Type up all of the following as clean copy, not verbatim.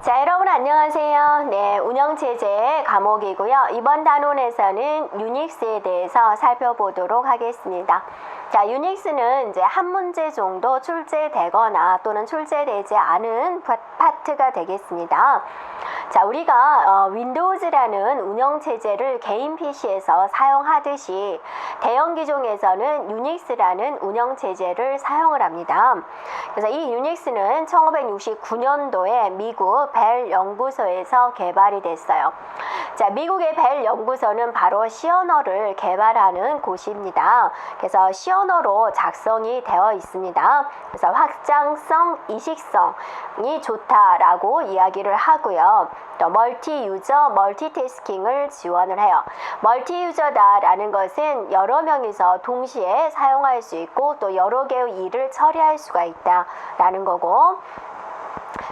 자, 여러분 안녕하세요. 네, 운영체제 과목이고요. 이번 단원에서는 유닉스에 대해서 살펴보도록 하겠습니다. 자, 유닉스는 이제 한 문제 정도 출제되거나 또는 출제되지 않은 파트가 되겠습니다. 자, 우리가 윈도우즈라는 운영체제를 개인 PC에서 사용하듯이 대형 기종에서는 유닉스라는 운영체제를 사용을 합니다. 그래서 이 유닉스는 1969년도에 미국 벨 연구소에서 개발이 됐어요. 자, 미국의 벨 연구소는 바로 시어너를 개발하는 곳입니다. 그래서 시어너로 작성이 되어 있습니다. 그래서 확장성, 이식성이 좋다라고 이야기를 하고요. 또 멀티 유저, 멀티태스킹을 지원을 해요. 멀티 유저다라는 것은 여러 명이서 동시에 사용할 수 있고 또 여러 개의 일을 처리할 수가 있다라는 거고,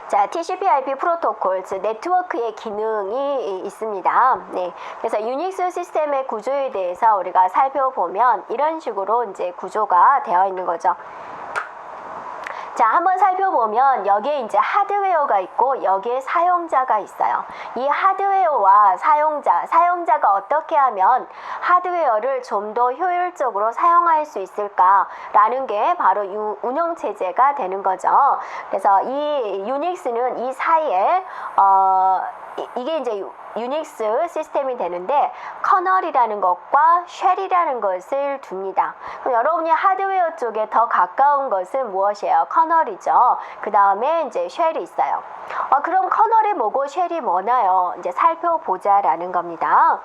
자, TCP/IP 프로토콜, 즉 네트워크의 기능이 있습니다. 네, 그래서 유닉스 시스템의 구조에 대해서 우리가 살펴보면 이런 식으로 이제 구조가 되어 있는 거죠. 자, 한번 살펴보면 여기에 이제 하드웨어가 있고 여기에 사용자가 있어요. 이 하드웨어와 사용자가 어떻게 하면 하드웨어를 좀 더 효율적으로 사용할 수 있을까라는 게 바로 운영체제가 되는 거죠. 그래서 이 유닉스는 이 사이에 이게 이제 유닉스 시스템이 되는데 커널이라는 것과 쉘이라는 것을 둡니다. 그럼 여러분이 하드웨어 쪽에 더 가까운 것은 무엇이에요? 커널이죠. 그 다음에 이제 쉘이 있어요. 그럼 커널이 뭐고 쉘이 뭐나요? 이제 살펴보자라는 겁니다.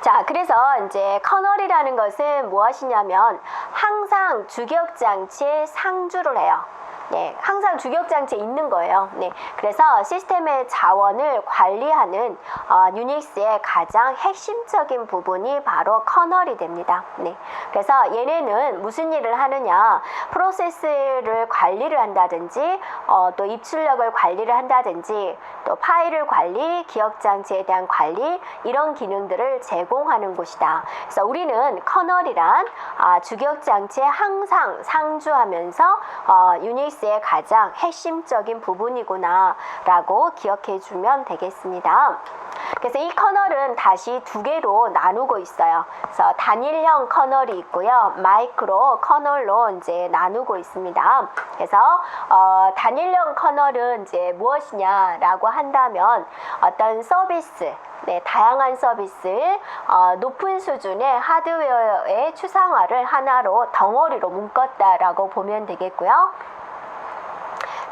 자, 그래서 이제 커널이라는 것은 무엇이냐면 항상 주격장치에 상주를 해요. 네, 항상 주격장치에 있는 거예요. 네, 그래서 시스템의 자원을 관리하는 유닉스의 가장 핵심적인 부분이 바로 커널이 됩니다. 네, 그래서 얘네는 무슨 일을 하느냐, 프로세스를 관리를 한다든지 또 입출력을 관리를 한다든지 또 파일을 관리, 기억장치에 대한 관리, 이런 기능들을 제공하는 곳이다. 그래서 우리는 커널이란 주격장치에 항상 상주하면서 유닉스 의 가장 핵심적인 부분이구나 라고 기억해 주면 되겠습니다. 그래서 이 커널은 다시 두 개로 나누고 있어요. 그래서 단일형 커널이 있고요, 마이크로 커널로 이제 나누고 있습니다. 그래서 단일형 커널은 이제 무엇이냐라고 한다면 어떤 서비스, 네, 다양한 서비스, 높은 수준의 하드웨어의 추상화를 하나로 덩어리로 묶었다라고 보면 되겠고요.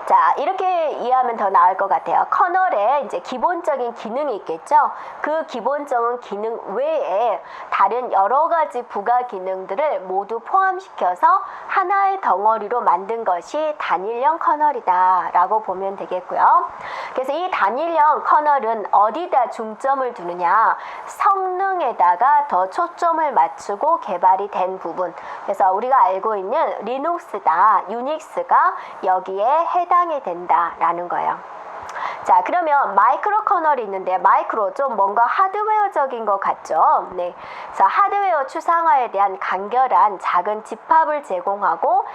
자, 이렇게 이해하면 더 나을 것 같아요. 커널에 이제 기본적인 기능이 있겠죠. 그 기본적인 기능 외에 다른 여러 가지 부가 기능들을 모두 포함시켜서 하나의 덩어리로 만든 것이 단일형 커널이다 라고 보면 되겠고요. 그래서 이 단일형 커널은 어디다 중점을 두느냐, 성능에다가 더 초점을 맞추고 개발이 된 부분. 그래서 우리가 알고 있는 리눅스다, 유닉스가 여기에 해당이 된다라는 거예요. 자, 그러면 마이크로 커널이 있는데 마이크로 좀 뭔가 하드웨어적인 것 같죠? 네. 그래서 하드웨어 추상화에 대한 간결한 작은 집합을 제공하고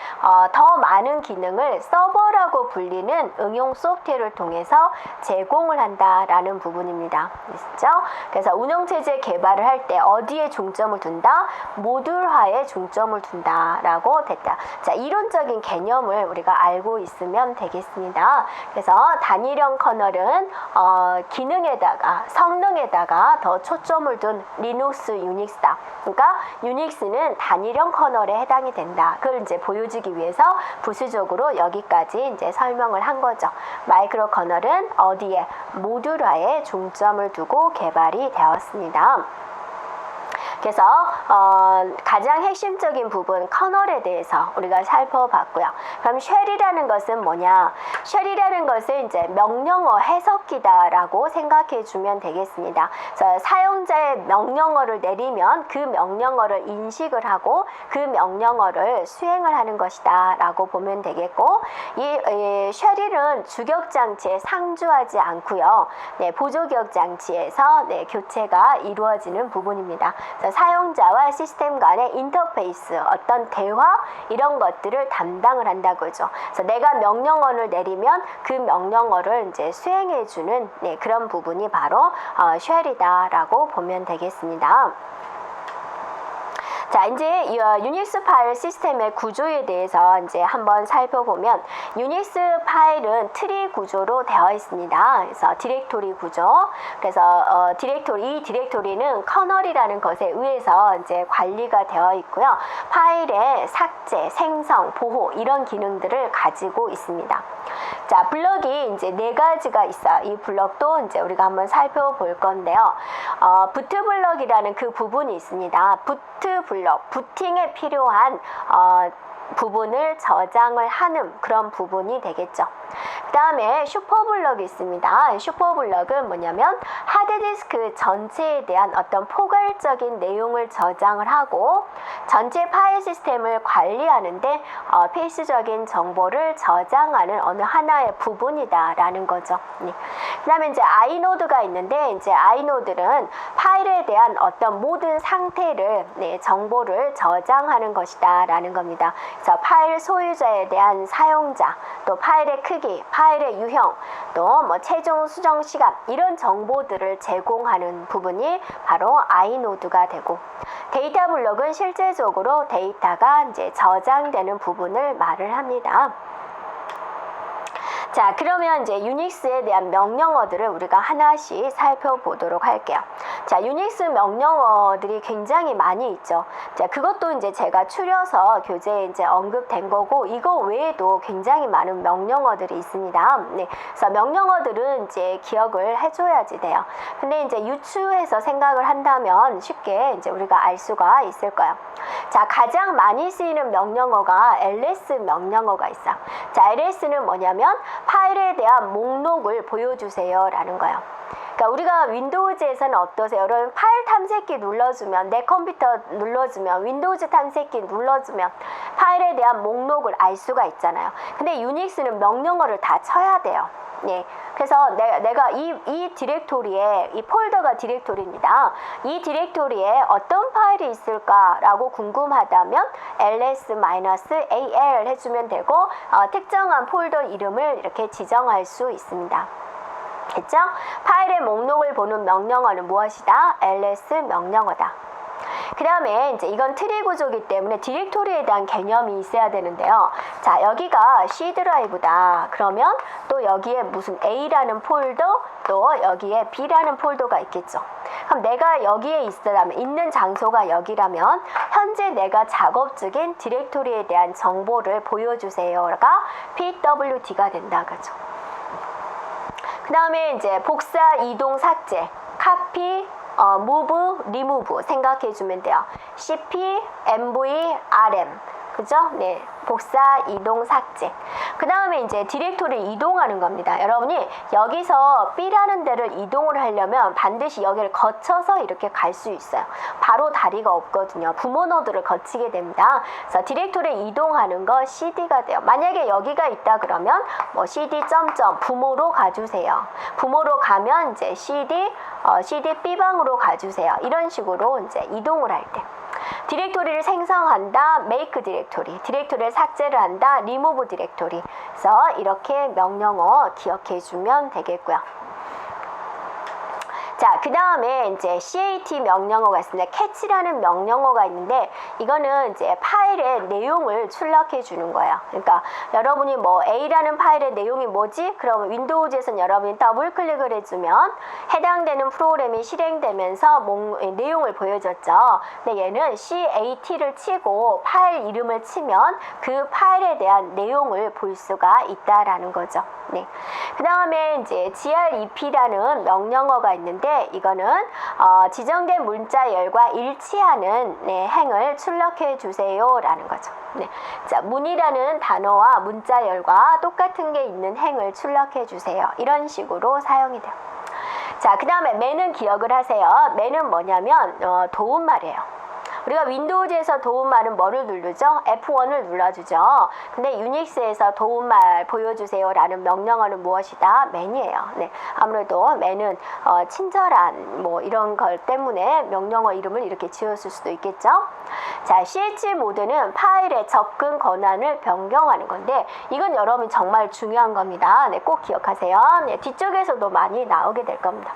더 많은 기능을 서버라고 불리는 응용 소프트웨어를 통해서 제공을 한다라는 부분입니다. 그렇죠? 그래서 운영체제 개발을 할 때 어디에 중점을 둔다? 모듈화에 중점을 둔다라고 됐다. 자, 이론적인 개념을 우리가 알고 있으면 되겠습니다. 그래서 단일형 커널은 기능에다가 성능에다가 더 초점을 둔 리눅스 유닉스다. 그러니까 유닉스는 단일형 커널에 해당이 된다. 그걸 이제 보여주기 위해서 부수적으로 여기까지 이제 설명을 한 거죠. 마이크로 커널은 어디에? 모듈화에 중점을 두고 개발이 되었습니다. 그래서 가장 핵심적인 부분 커널에 대해서 우리가 살펴봤고요. 그럼 쉘이라는 것은 뭐냐? 쉘이라는 것은 이제 명령어 해석기다라고 생각해 주면 되겠습니다. 그래서 사용자의 명령어를 내리면 그 명령어를 인식을 하고 그 명령어를 수행을 하는 것이다라고 보면 되겠고, 이 쉘은 주격장치에 상주하지 않고요. 네, 보조기억장치에서 네, 교체가 이루어지는 부분입니다. 그래서 사용자와 시스템 간의 인터페이스, 어떤 대화 이런 것들을 담당을 한다고 하죠. 그래서 내가 명령어를 내리면 그 명령어를 이제 수행해주는 그런 부분이 바로 쉘이다라고 보면 되겠습니다. 자, 이제 유닉스 파일 시스템의 구조에 대해서 이제 한번 살펴보면 유닉스 파일은 트리 구조로 되어 있습니다. 그래서 디렉토리 구조. 그래서 이 디렉토리는 커널이라는 것에 의해서 이제 관리가 되어 있고요. 파일의 삭제, 생성, 보호 이런 기능들을 가지고 있습니다. 자, 블럭이 이제 4가지가 있어요. 이 블럭도 이제 우리가 한번 살펴볼 건데요. 부트 블럭이라는 그 부분이 있습니다. 부트 블럭, 부팅에 필요한 부분을 저장을 하는 그런 부분이 되겠죠. 그 다음에 슈퍼블럭이 있습니다. 슈퍼블럭은 뭐냐면 하드디스크 전체에 대한 어떤 포괄적인 내용을 저장을 하고 전체 파일 시스템을 관리하는데 필수적인 정보를 저장하는 어느 하나의 부분이다라는 거죠. 그 다음에 이제 아이노드가 있는데 이제 아이노드는 파일에 대한 어떤 모든 상태를 정보를 저장하는 것이다라는 겁니다. 그래서 파일 소유자에 대한 사용자, 또 파일의 크기, 파일의 유형, 또 뭐 최종 수정 시간 이런 정보들을 제공하는 부분이 바로 아이노드가 되고 데이터 블록은 실제적으로 데이터가 이제 저장되는 부분을 말을 합니다. 자, 그러면 이제 유닉스에 대한 명령어들을 우리가 하나씩 살펴보도록 할게요. 자, 유닉스 명령어들이 굉장히 많이 있죠. 자, 그것도 이제 제가 추려서 교재에 이제 언급된 거고, 이거 외에도 굉장히 많은 명령어들이 있습니다. 그래서 명령어들은 이제 기억을 해줘야지 돼요. 근데 이제 유추해서 생각을 한다면 쉽게 이제 우리가 알 수가 있을 거예요. 자, 가장 많이 쓰이는 명령어가 ls 명령어가 있어요. 자, ls는 뭐냐면 파일에 대한 목록을 보여주세요 라는 거예요. 그러니까 우리가 윈도우즈에서는 어떠세요? 여러분 파일 탐색기 눌러주면, 내 컴퓨터 눌러주면, 윈도우즈 탐색기 눌러주면 파일에 대한 목록을 알 수가 있잖아요. 근데 유닉스는 명령어를 다 쳐야 돼요. 그래서 내가 이 디렉토리에, 이 폴더가 디렉토리입니다. 이 디렉토리에 어떤 파일이 있을까라고 궁금하다면 ls-al 해주면 되고 특정한 폴더 이름을 이렇게 지정할 수 있습니다. 됐죠? 파일의 목록을 보는 명령어는 무엇이다? ls 명령어다. 그 다음에 이제 이건 트리 구조이기 때문에 디렉토리에 대한 개념이 있어야 되는데요. 자, 여기가 C 드라이브다. 그러면 또 여기에 무슨 A라는 폴더, 또 여기에 B라는 폴더가 있겠죠. 그럼 내가 여기에 있는 장소가 여기라면 현재 내가 작업 중인 디렉토리에 대한 정보를 보여주세요가 pwd가 된다. 그죠? 그 다음에 이제 복사, 이동, 삭제, copy, move, remove 생각해주면 돼요. cp, mv, rm 그죠? 복사, 이동, 삭제. 그 다음에 이제 디렉토리를 이동하는 겁니다. 여러분이 여기서 B라는 데를 이동을 하려면 반드시 여기를 거쳐서 이렇게 갈 수 있어요. 바로 다리가 없거든요. 부모 노드를 거치게 됩니다. 그래서 디렉토리를 이동하는 거 CD가 돼요. 만약에 여기가 있다 그러면 뭐 CD 점점 부모로 가주세요. 부모로 가면 이제 CD B방으로 가주세요. 이런 식으로 이제 이동을 할 때. 디렉토리를 생성한다, make 디렉토리, 디렉토리를 삭제를 한다, remove 디렉토리. 그래서 이렇게 명령어 기억해 주면 되겠고요. 자, 그 다음에 이제 cat 명령어가 있습니다. catch라는 명령어가 있는데 이거는 이제 파일의 내용을 출력해 주는 거예요. 그러니까 여러분이 뭐 A라는 파일의 내용이 뭐지? 그러면 윈도우즈에서는 여러분이 더블 클릭을 해주면 해당되는 프로그램이 실행되면서 내용을 보여줬죠. 근데 얘는 cat를 치고 파일 이름을 치면 그 파일에 대한 내용을 볼 수가 있다라는 거죠. 그 다음에 이제 grep라는 명령어가 있는데 이거는 지정된 문자열과 일치하는 행을 출력해 주세요 라는 거죠. 자, 문이라는 단어와 문자열과 똑같은 게 있는 행을 출력해 주세요. 이런 식으로 사용이 돼요. 자, 그 다음에 man은 기억을 하세요. man은 뭐냐면 도움말이에요. 우리가 윈도우즈에서 도움말은 뭐를 누르죠? F1을 눌러주죠. 근데 유닉스에서 도움말 보여주세요라는 명령어는 무엇이다? man이에요. 네, 아무래도 man은 친절한 뭐 이런 걸 때문에 명령어 이름을 이렇게 지었을 수도 있겠죠. 자, CH 모드는 파일의 접근 권한을 변경하는 건데 이건 여러분 정말 중요한 겁니다. 네, 꼭 기억하세요. 네, 뒤쪽에서도 많이 나오게 될 겁니다.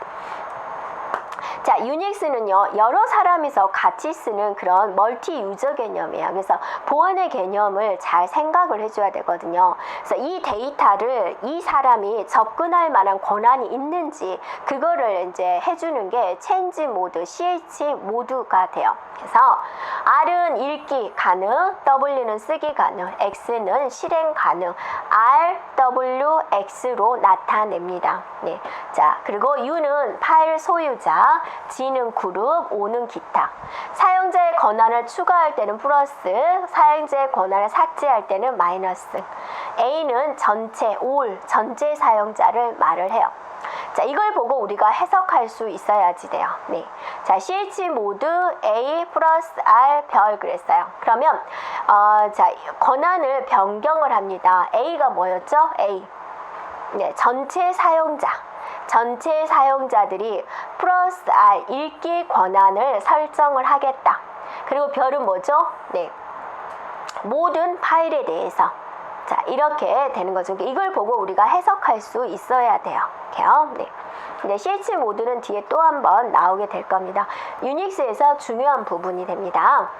자, 유닉스는요, 여러 사람이서 같이 쓰는 그런 멀티 유저 개념이에요. 그래서 보안의 개념을 잘 생각을 해줘야 되거든요. 그래서 이 데이터를 이 사람이 접근할 만한 권한이 있는지 그거를 이제 해주는 게 체인지 모드, CH 모드가 돼요. 그래서 R은 읽기 가능, W는 쓰기 가능, X는 실행 가능, RWX로 나타냅니다. 네. 자, 그리고 U는 파일 소유자, G는 그룹, O는 기타. 사용자의 권한을 추가할 때는 플러스, 사용자의 권한을 삭제할 때는 마이너스. A는 전체, all, 전체 사용자를 말을 해요. 자, 이걸 보고 우리가 해석할 수 있어야지 돼요. 네. 자, CH 모드 A 플러스 R 별 그랬어요. 그러면 자, 권한을 변경을 합니다. A가 뭐였죠? A. 네, 전체 사용자. 전체 사용자들이 플러스 R 읽기 권한을 설정을 하겠다. 그리고 별은 뭐죠? 네. 모든 파일에 대해서. 자, 이렇게 되는 거죠. 이걸 보고 우리가 해석할 수 있어야 돼요. 이렇게요. 네. 근데 CH 모드는 뒤에 또 한 번 나오게 될 겁니다. 유닉스에서 중요한 부분이 됩니다.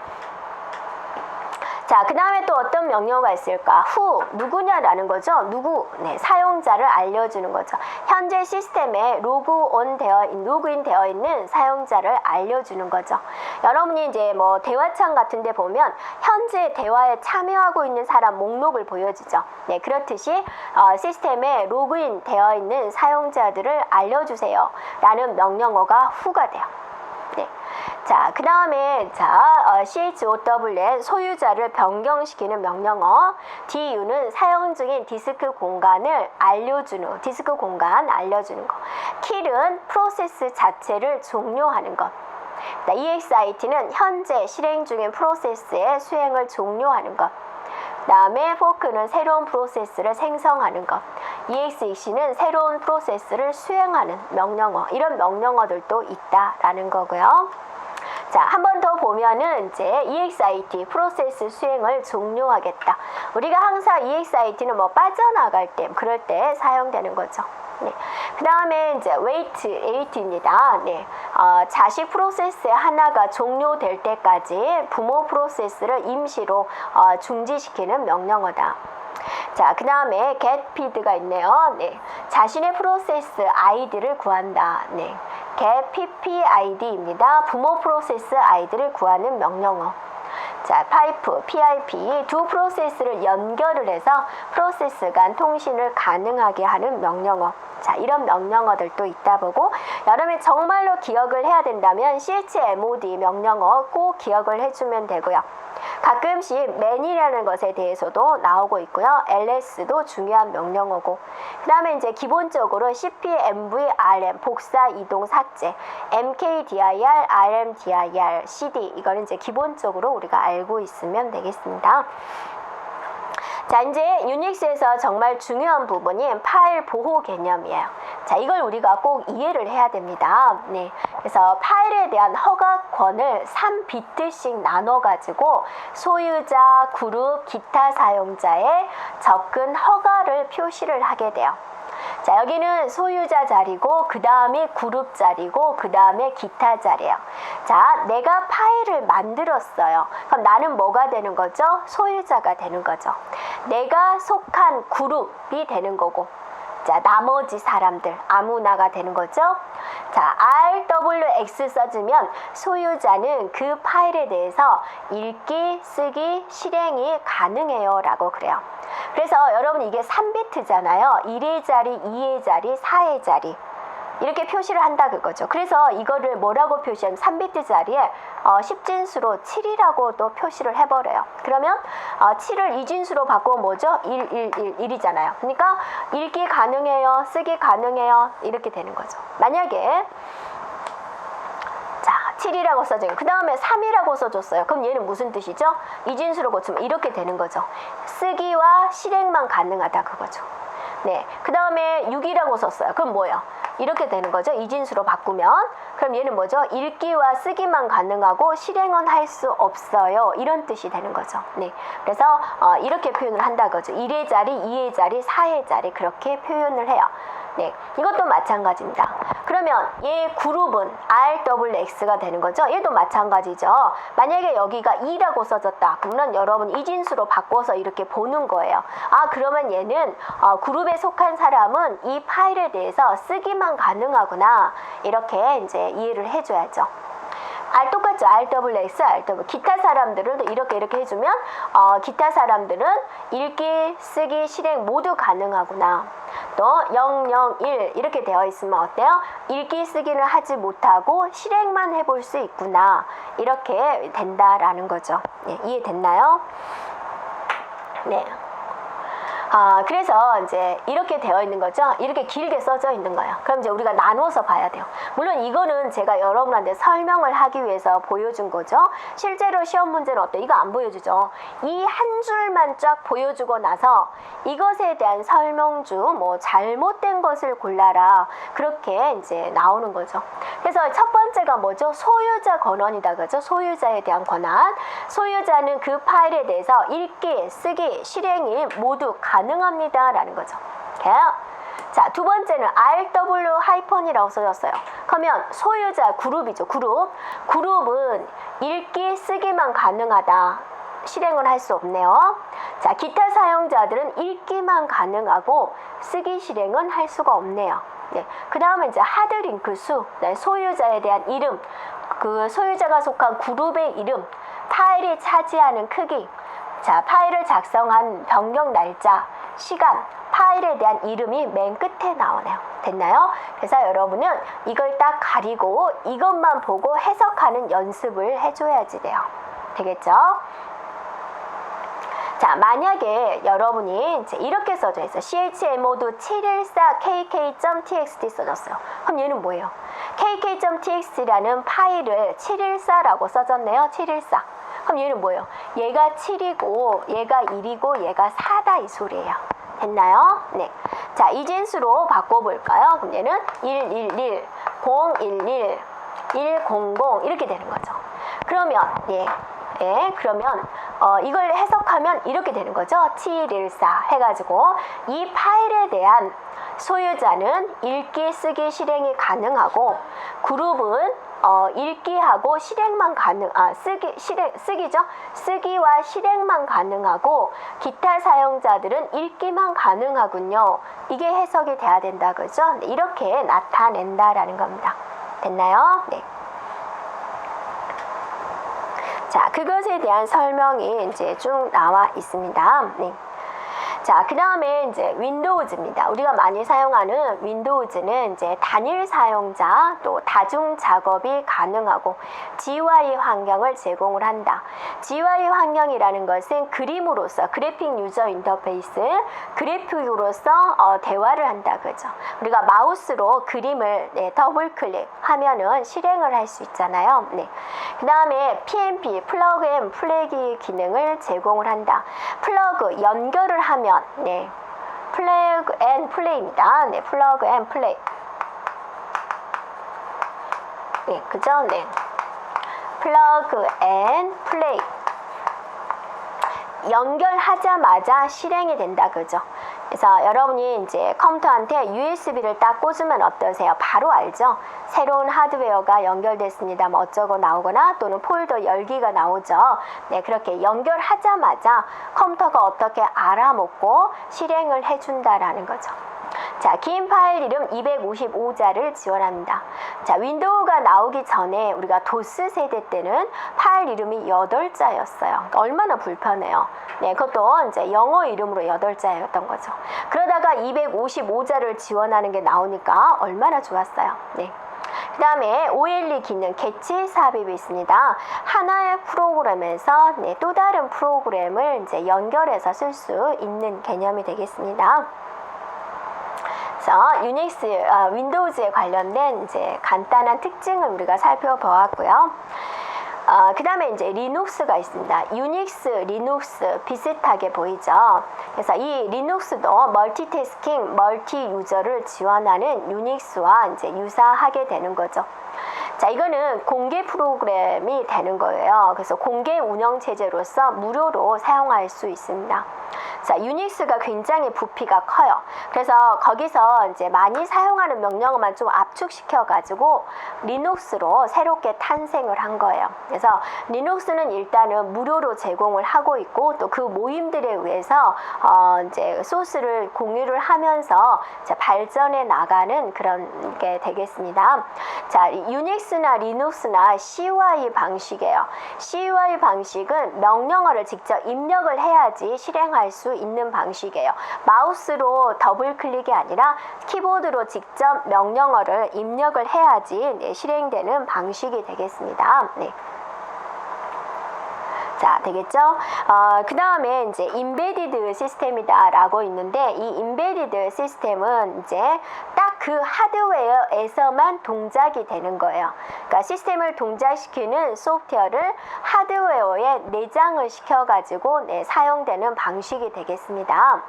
자, 그 다음에 또 어떤 명령어가 있을까? who, 누구냐라는 거죠. 누구, 네, 사용자를 알려주는 거죠. 현재 시스템에 로그인 되어 있는 사용자를 알려주는 거죠. 여러분이 이제 뭐 대화창 같은 데 보면 현재 대화에 참여하고 있는 사람 목록을 보여주죠. 네, 그렇듯이 시스템에 로그인 되어 있는 사용자들을 알려주세요 라는 명령어가 who가 돼요. 네. 자, 그 다음에 CHOW의 소유자를 변경시키는 명령어 DU는 사용 중인 디스크 공간을 알려주는 디스크 공간 알려주는 거. kill은 프로세스 자체를 종료하는 것. EXIT는 현재 실행 중인 프로세스의 수행을 종료하는 것. 그 다음에 fork는 새로운 프로세스를 생성하는 것. EXEC는 새로운 프로세스를 수행하는 명령어. 이런 명령어들도 있다라는 거고요. 자, 한 번 더 보면은 이제 EXIT 프로세스 수행을 종료하겠다. 우리가 항상 EXIT는 뭐 빠져나갈 때 그럴 때 사용되는 거죠. 네. 그 다음에 이제 wait입니다. 네. 자식 프로세스의 하나가 종료될 때까지 부모 프로세스를 임시로 중지시키는 명령어다. 자, 그 다음에 getFeed가 있네요. 네. 자신의 프로세스 아이디를 구한다. 네. get PPID입니다. 부모 프로세스 아이디를 구하는 명령어. 자, 파이프, PIP 두 프로세스를 연결을 해서 프로세스 간 통신을 가능하게 하는 명령어. 자, 이런 명령어들도 있다 보고 여러분이 정말로 기억을 해야 된다면 CHMOD 명령어 꼭 기억을 해주면 되고요. 가끔씩 man이라는 것에 대해서도 나오고 있고요. LS도 중요한 명령어고 그 다음에 이제 기본적으로 CP, MV, RM 복사, 이동, 삭제 MKDIR, RMDIR, CD 이거는 이제 기본적으로 우리가 알고 있으면 되겠습니다. 자, 이제 유닉스에서 정말 중요한 부분이 파일 보호 개념이에요. 자, 이걸 우리가 꼭 이해를 해야 됩니다. 네. 그래서 파일에 대한 허가권을 3비트씩 나눠가지고 소유자, 그룹, 기타 사용자의 접근 허가를 표시를 하게 돼요. 자, 여기는 소유자 자리고 그 다음에 그룹 자리고 그 다음에 기타 자리예요. 자, 내가 파일을 만들었어요. 그럼 나는 뭐가 되는 거죠? 소유자가 되는 거죠. 내가 속한 그룹이 되는 거고 자, 나머지 사람들 아무나가 되는 거죠. 자, RWX 써주면 소유자는 그 파일에 대해서 읽기, 쓰기, 실행이 가능해요 라고 그래요. 그래서 여러분 이게 3비트잖아요. 1의 자리, 2의 자리, 4의 자리 이렇게 표시를 한다 그거죠. 그래서 이거를 뭐라고 표시하면 3비트 자리에 10진수로 7이라고 또 표시를 해버려요. 그러면 7을 2진수로 바꾸면 뭐죠? 1, 1, 1, 1이잖아요. 그러니까 읽기 가능해요, 쓰기 가능해요 이렇게 되는 거죠. 만약에 자, 7이라고 써져요. 그 다음에 3이라고 써줬어요. 그럼 얘는 무슨 뜻이죠? 이진수로 고치면 이렇게 되는 거죠. 쓰기와 실행만 가능하다 그거죠. 네, 그 다음에 6이라고 썼어요. 그럼 뭐예요? 이렇게 되는 거죠. 이진수로 바꾸면. 그럼 얘는 뭐죠? 읽기와 쓰기만 가능하고 실행은 할 수 없어요. 이런 뜻이 되는 거죠. 네, 그래서 이렇게 표현을 한다 거죠. 1의 자리, 2의 자리, 4의 자리 그렇게 표현을 해요. 네, 이것도 마찬가지입니다. 그러면 얘 그룹은 RX가 되는 거죠. 얘도 마찬가지죠. 만약에 여기가 2라고 써졌다. 그러면 여러분 이진수로 바꿔서 이렇게 보는 거예요. 아, 그러면 얘는 그룹에 속한 사람은 이 파일에 대해서 쓰기만 가능하구나. 이렇게 이제 이해를 해줘야죠. 똑같죠. RWX, RW. 기타 사람들을 이렇게 해주면 기타 사람들은 읽기, 쓰기, 실행 모두 가능하구나. 또 001 이렇게 되어 있으면 어때요? 읽기, 쓰기는 하지 못하고 실행만 해볼 수 있구나. 이렇게 된다라는 거죠. 네, 이해됐나요? 네. 그래서 이제 이렇게 되어 있는 거죠. 이렇게 길게 써져 있는 거예요. 그럼 이제 우리가 나눠서 봐야 돼요. 물론 이거는 제가 여러분한테 설명을 하기 위해서 보여준 거죠. 실제로 시험 문제는 어때요? 이거 안 보여주죠. 이 한 줄만 쫙 보여주고 나서 이것에 대한 설명주, 뭐 잘못된 것을 골라라. 그렇게 이제 나오는 거죠. 그래서 첫 번째가 뭐죠? 소유자 권한이다. 그죠? 소유자에 대한 권한. 소유자는 그 파일에 대해서 읽기, 쓰기, 실행이 모두 가능합니다. 라는 거죠. 오케이? 자, 두 번째는 RW-이라고 써졌어요. 그러면 소유자 그룹이죠. 그룹은 읽기, 쓰기만 가능하다. 실행을 할 수 없네요. 자, 기타 사용자들은 읽기만 가능하고 쓰기 실행은 할 수가 없네요. 네. 그 다음에 이제 하드링크 수, 네, 소유자에 대한 이름, 그 소유자가 속한 그룹의 이름, 파일이 차지하는 크기, 자, 파일을 작성한 변경 날짜, 시간, 파일에 대한 이름이 맨 끝에 나오네요. 됐나요? 그래서 여러분은 이걸 딱 가리고 이것만 보고 해석하는 연습을 해줘야지 돼요. 되겠죠? 자, 만약에 여러분이 이제 이렇게 써져 있어요. chmod 714 kk.txt 써졌어요. 그럼 얘는 뭐예요? kk.txt라는 파일을 714라고 써졌네요. 714. 그럼 얘는 뭐예요? 얘가 7이고 얘가 1이고 얘가 4다 이 소리예요. 됐나요? 네. 자, 이진수로 바꿔볼까요? 그럼 얘는 111, 011, 100 이렇게 되는 거죠. 그러면 그러면 이걸 해석하면 이렇게 되는 거죠. 714 해가지고 이 파일에 대한 소유자는 읽기, 쓰기, 실행이 가능하고 그룹은 읽기하고 실행만 쓰기죠. 쓰기와 실행만 가능하고 기타 사용자들은 읽기만 가능하군요. 이게 해석이 돼야 된다 그죠? 이렇게 나타낸다라는 겁니다. 됐나요? 네. 자, 그것에 대한 설명이 이제 쭉 나와 있습니다. 네. 자, 그 다음에 이제 윈도우즈입니다. 우리가 많이 사용하는 윈도우즈는 이제 단일 사용자 또 다중 작업이 가능하고 GUI 환경을 제공을 한다. GUI 환경이라는 것은 그림으로서 그래픽 유저 인터페이스, 그래픽으로서 대화를 한다. 그죠? 우리가 마우스로 그림을 더블 클릭하면은 실행을 할 수 있잖아요. 네. 그 다음에 PNP, 플러그 앤 플레이 기능을 제공을 한다. 플러그, 연결을 하면 네, 플러그 앤 플레이입니다. 네, 플러그 앤 플레이. 네, 그죠? 네, 플러그 앤 플레이. 연결하자마자 실행이 된다, 그죠? 그래서 여러분이 이제 컴퓨터한테 USB를 딱 꽂으면 어떠세요? 바로 알죠? 새로운 하드웨어가 연결됐습니다. 뭐 어쩌고 나오거나 또는 폴더 열기가 나오죠. 네, 그렇게 연결하자마자 컴퓨터가 어떻게 알아먹고 실행을 해준다라는 거죠. 자, 긴 파일 이름 255자를 지원합니다. 자, 윈도우가 나오기 전에 우리가 도스 세대 때는 파일 이름이 8자였어요. 그러니까 얼마나 불편해요. 네, 그것도 이제 영어 이름으로 8자였던 거죠. 그러다가 255자를 지원하는 게 나오니까 얼마나 좋았어요. 네. 그 다음에 OLE 기능 개치 삽입이 있습니다. 하나의 프로그램에서 또 다른 프로그램을 이제 연결해서 쓸 수 있는 개념이 되겠습니다. 그래서 유닉스, 윈도우즈에 관련된 이제 간단한 특징을 우리가 살펴보았고요. 그 다음에 이제 리눅스가 있습니다. 유닉스, 리눅스 비슷하게 보이죠. 그래서 이 리눅스도 멀티태스킹, 멀티 유저를 지원하는 유닉스와 이제 유사하게 되는 거죠. 자, 이거는 공개 프로그램이 되는 거예요. 그래서 공개 운영 체제로서 무료로 사용할 수 있습니다. 자, 유닉스가 굉장히 부피가 커요. 그래서 거기서 이제 많이 사용하는 명령어만 좀 압축시켜 가지고 리눅스로 새롭게 탄생을 한 거예요. 그래서 리눅스는 일단은 무료로 제공을 하고 있고 또 그 모임들에 의해서 이제 소스를 공유를 하면서 이제 발전해 나가는 그런 게 되겠습니다. 자, 유닉스나 리눅스나 CUI 방식이에요. CUI 방식은 명령어를 직접 입력을 해야지 실행할 수 있는 방식이에요. 마우스로 더블 클릭이 아니라 키보드로 직접 명령어를 입력을 해야지 실행되는 방식이 되겠습니다. 네. 자, 되겠죠? 그 다음에 이제 인베디드 시스템이다 라고 있는데 이 인베디드 시스템은 이제 딱 그 하드웨어에서만 동작이 되는 거예요. 그러니까 시스템을 동작시키는 소프트웨어를 하드웨어에 내장을 시켜가지고 사용되는 방식이 되겠습니다.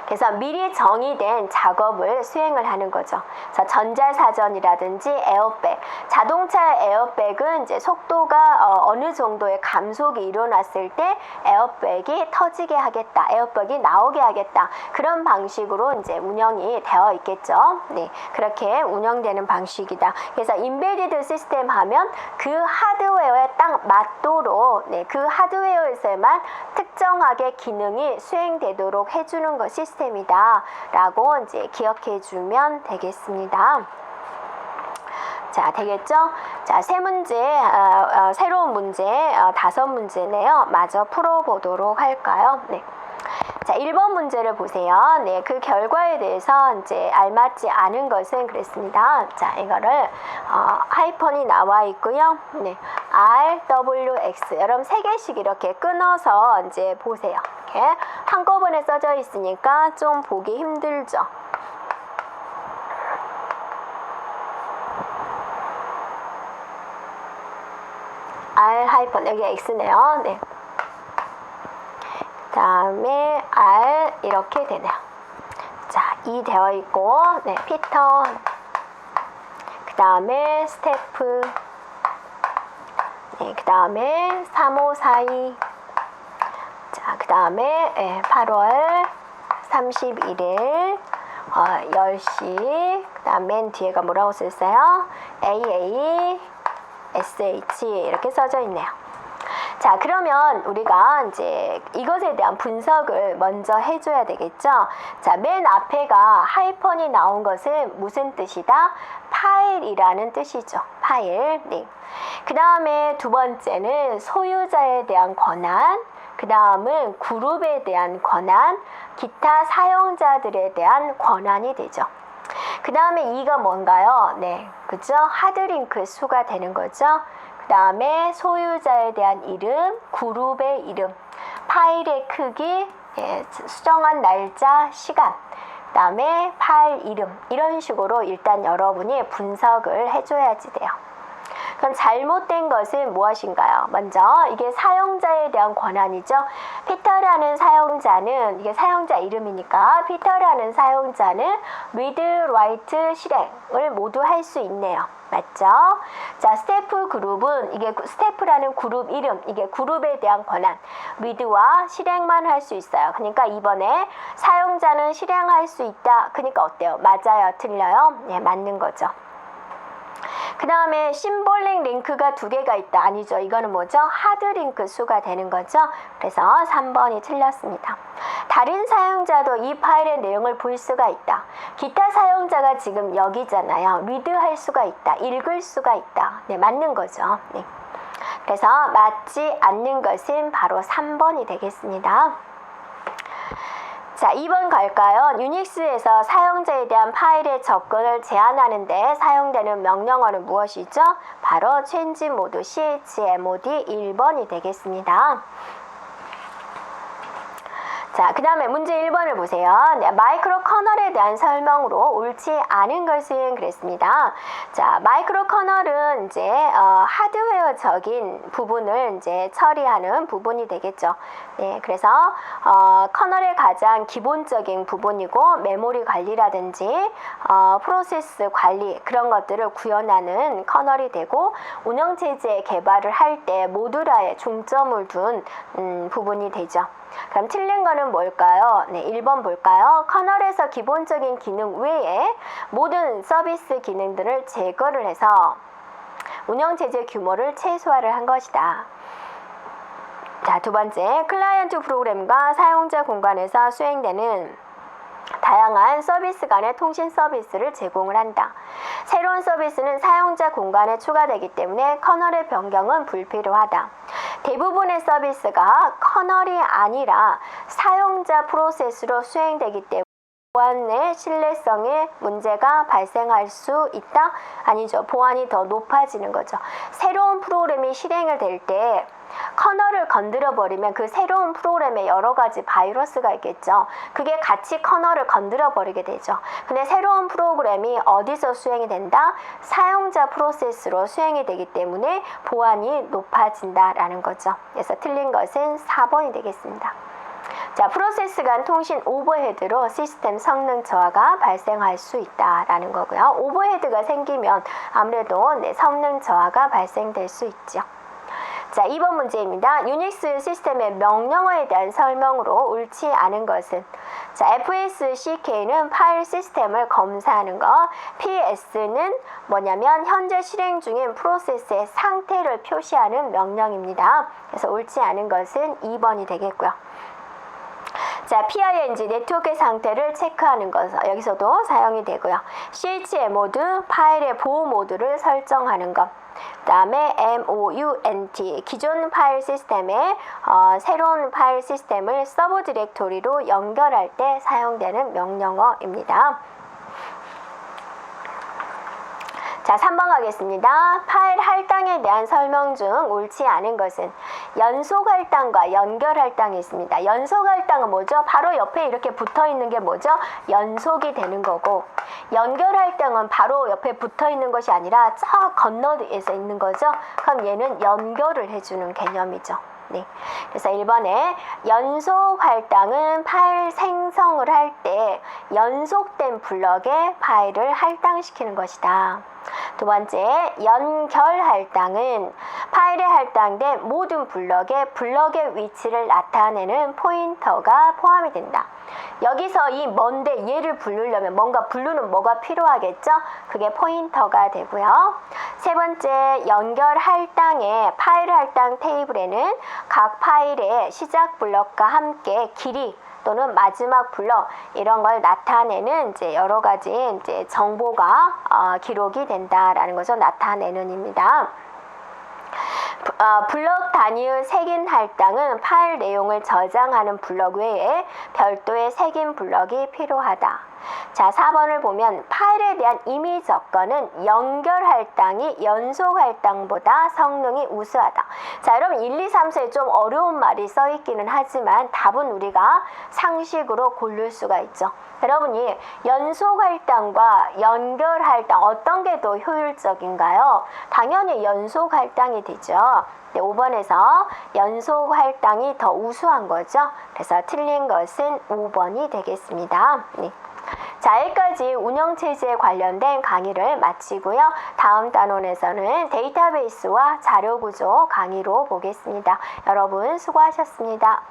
그래서 미리 정의된 작업을 수행을 하는 거죠. 그래서 전자사전이라든지 에어백, 자동차 에어백은 이제 속도가 어느 정도의 감속이 일어났을 때 에어백이 터지게 하겠다, 에어백이 나오게 하겠다, 그런 방식으로 이제 운영이 되어 있겠죠. 네, 그렇게 운영되는 방식이다. 그래서 인베디드 시스템 하면 그 하드웨어에 딱 맞도록 그 하드웨어에서만 특정하게 기능이 수행되도록 해주는 것이 시스템이다 라고 이제 기억해 주면 되겠습니다. 자, 되겠죠? 자, 세 문제, 새로운 문제, 5문제네요. 마저 풀어보도록 할까요? 네. 자, 1번 문제를 보세요. 네, 그 결과에 대해서 이제 알맞지 않은 것은 그랬습니다. 자, 이거를 하이펀이 나와 있고요. 네, R, W, X. 여러분 3개씩 이렇게 끊어서 이제 보세요. 이렇게 한꺼번에 써져 있으니까 좀 보기 힘들죠. R 하이펀, 여기 X네요. 네. 그 다음에 R 이렇게 되네요. 자, E 되어 있고, 네, 피터. 그 다음에 스태프. 네, 그 다음에 3542. 자, 그 다음에 8월 31일 10시. 그 다음 맨 뒤에가 뭐라고 썼어요? AA, SH 이렇게 써져 있네요. 자, 그러면 우리가 이제 이것에 대한 분석을 먼저 해줘야 되겠죠. 자, 맨 앞에가 하이펀이 나온 것은 무슨 뜻이다? 파일이라는 뜻이죠. 파일. 네. 그 다음에 두 번째는 소유자에 대한 권한, 그 다음은 그룹에 대한 권한, 기타 사용자들에 대한 권한이 되죠. 그 다음에 2가 뭔가요? 네, 그죠? 하드링크 수가 되는 거죠. 그 다음에 소유자에 대한 이름, 그룹의 이름, 파일의 크기, 수정한 날짜, 시간, 그 다음에 파일 이름, 이런 식으로 일단 여러분이 분석을 해줘야지 돼요. 그럼 잘못된 것은 무엇인가요? 먼저 이게 사용자에 대한 권한이죠. 피터라는 사용자는, 이게 사용자 이름이니까 피터라는 사용자는 read, write, 실행을 모두 할 수 있네요. 맞죠? 자, 스태프 그룹은, 이게 스태프라는 그룹 이름, 이게 그룹에 대한 권한, read와 실행만 할 수 있어요. 그러니까 이번에 사용자는 실행할 수 있다. 그러니까 어때요? 맞아요? 틀려요? 네, 맞는 거죠. 그 다음에 심볼링 링크가 2개가 있다. 아니죠. 이거는 뭐죠? 하드링크 수가 되는 거죠. 그래서 3번이 틀렸습니다. 다른 사용자도 이 파일의 내용을 볼 수가 있다. 기타 사용자가 지금 여기잖아요. 리드할 수가 있다. 읽을 수가 있다. 네, 맞는 거죠. 네. 그래서 맞지 않는 것은 바로 3번이 되겠습니다. 자, 2번 갈까요? 유닉스에서 사용자에 대한 파일의 접근을 제한하는 데 사용되는 명령어는 무엇이죠? 바로 change mode, chmod 1번이 되겠습니다. 자, 그 다음에 문제 1번을 보세요. 네, 마이크로 커널에 대한 설명으로 옳지 않은 것은 그랬습니다. 자, 마이크로 커널은 이제 하드웨어적인 부분을 이제 처리하는 부분이 되겠죠. 네, 그래서 커널의 가장 기본적인 부분이고 메모리 관리라든지 프로세스 관리 그런 것들을 구현하는 커널이 되고 운영체제 개발을 할 때 모듈화에 중점을 둔 부분이 되죠. 그럼 틀린 거는 뭘까요? 네, 1번 볼까요? 커널에서 기본적인 기능 외에 모든 서비스 기능들을 제거를 해서 운영체제 규모를 최소화를 한 것이다. 자, 두 번째, 클라이언트 프로그램과 사용자 공간에서 수행되는 다양한 서비스 간의 통신 서비스를 제공을 한다. 새로운 서비스는 사용자 공간에 추가되기 때문에 커널의 변경은 불필요하다. 대부분의 서비스가 커널이 아니라 사용자 프로세스로 수행되기 때문에 보안의 신뢰성에 문제가 발생할 수 있다? 아니죠. 보안이 더 높아지는 거죠. 새로운 프로그램이 실행이 될 때 커널을 건드려 버리면 그 새로운 프로그램에 여러 가지 바이러스가 있겠죠. 그게 같이 커널을 건드려 버리게 되죠. 근데 새로운 프로그램이 어디서 수행이 된다? 사용자 프로세스로 수행이 되기 때문에 보안이 높아진다라는 거죠. 그래서 틀린 것은 4번이 되겠습니다. 자, 프로세스 간 통신 오버헤드로 시스템 성능 저하가 발생할 수 있다라는 거고요. 오버헤드가 생기면 아무래도 성능 저하가 발생될 수 있죠. 자, 2번 문제입니다. 유닉스 시스템의 명령어에 대한 설명으로 옳지 않은 것은? 자, FSCK는 파일 시스템을 검사하는 거, PS는 뭐냐면 현재 실행 중인 프로세스의 상태를 표시하는 명령입니다. 그래서 옳지 않은 것은 2번이 되겠고요. 자, PING 네트워크의 상태를 체크하는 것 여기서도 사용이 되고요. CHMOD 파일의 보호 모드를 설정하는 것. 그 다음에 MOUNT 기존 파일 시스템에 새로운 파일 시스템을 서브 디렉토리로 연결할 때 사용되는 명령어입니다. 자, 3번 가겠습니다. 파일 할당에 대한 설명 중 옳지 않은 것은? 연속 할당과 연결 할당이 있습니다. 연속 할당은 뭐죠? 바로 옆에 이렇게 붙어 있는 게 뭐죠? 연속이 되는 거고, 연결 할당은 바로 옆에 붙어 있는 것이 아니라 저 건너에서 있는 거죠. 그럼 얘는 연결을 해주는 개념이죠. 네. 그래서 1번에 연속 할당은 파일 생성을 할 때 연속된 블럭에 파일을 할당시키는 것이다. 두 번째, 연결 할당은 파일에 할당된 모든 블럭의 위치를 나타내는 포인터가 포함이 된다. 여기서 이 뭔데 얘를 부르려면 뭔가 부르는 뭐가 필요하겠죠? 그게 포인터가 되고요. 세 번째, 연결 할당의 파일 할당 테이블에는 각 파일의 시작 블럭과 함께 길이 또는 마지막 블럭 이런 걸 나타내는 이제 여러 가지 이제 정보가 기록이 된다라는 거죠. 나타내는입니다. 블럭 단위의 색인 할당은 파일 내용을 저장하는 블럭 외에 별도의 색인 블럭이 필요하다. 자, 4번을 보면 파일에 대한 임의 접근은 연결 할당이 연속 할당보다 성능이 우수하다. 자, 여러분 1, 2, 3, 4에 좀 어려운 말이 써 있기는 하지만 답은 우리가 상식으로 고를 수가 있죠. 여러분이 연속 할당과 연결 할당 어떤 게 더 효율적인가요? 당연히 연속 할당이 되죠. 네, 5번에서 연속 할당이 더 우수한 거죠. 그래서 틀린 것은 5번이 되겠습니다. 네. 자, 여기까지 운영체제에 관련된 강의를 마치고요. 다음 단원에서는 데이터베이스와 자료구조 강의로 보겠습니다. 여러분 수고하셨습니다.